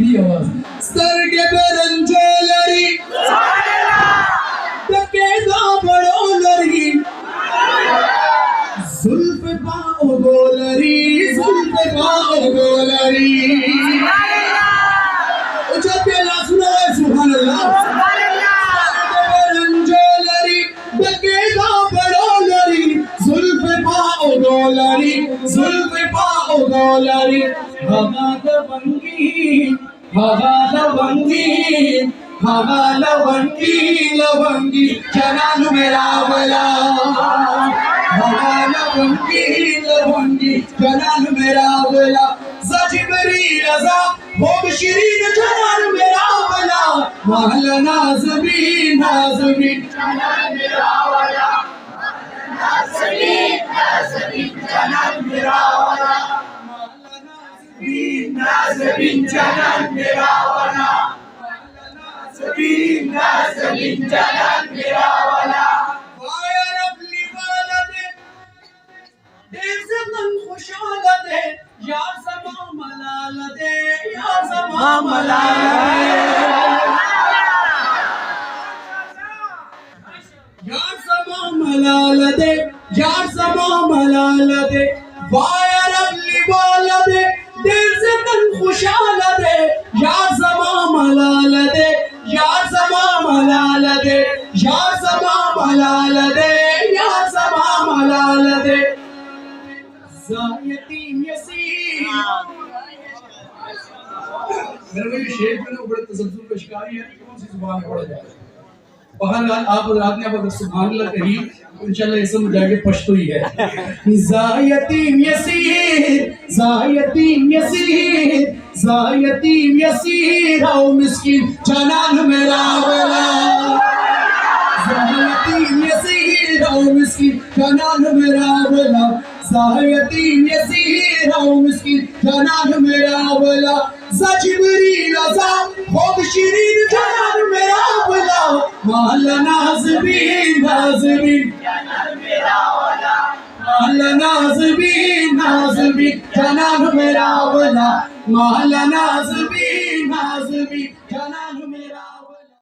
میٹھی آواز سترگے پہ رنجو لری ٹکے دا بڑو لری زلف پاؤ گو لری زلف پاؤ گو لری اچھا پیلا سنا ہے سبحان اللہ سترگے پہ رنجو لری ٹکے دا بڑو لری زلف پاؤ گو لری زلف پاؤ گو لری ہوا لونگی ہوا لونگی ہوا لونگی لونگی جنان میرا والا ہوا لونگی لونگی جنان میرا والا زجبری رضا ہوگ شیرین جنان میرا والا محل نازمین نازمین جنان میرا والا نازمین نازمین جنان میرا والا نازمین جنان میرا والا نازمین نازمین جنان میرا والا وائے رب لی والدے دیر زمن خوشالدے یا زمان ملالدے یا زمان ملالدے یا زمان ملالدے یا زمان ملالدے وائے رب لی والدے دیر زمن خوشالدے یا زمان ملالدے یا زمان ملالدے یا زمان ملالدے یا زمان ملالدے زایتیم یسیر میرے بھائی شیخ میں نے بڑے تسلسل کا شکاری ہے کون سی زبان میں پڑھا جائے بہرحال آپ رات نے آپ اگر سبحان اللہ کہی انشاءاللہ اسم مجھے آگے پشتو ہی ہے زایتیم یسیر زایتیم یسیر زایتیم یسیر او مسکین جنان میرا والا زایتیم یسیر او مسکین جنان میرا والا زایتیم یسیر او مسکین جنان میرا والا زجبری رضا خوب شیرین جنان میرا والا محل نازمین نازمین جنان میرا والا محل نازمین نازمین جنان میرا والا محل نازمین نازمین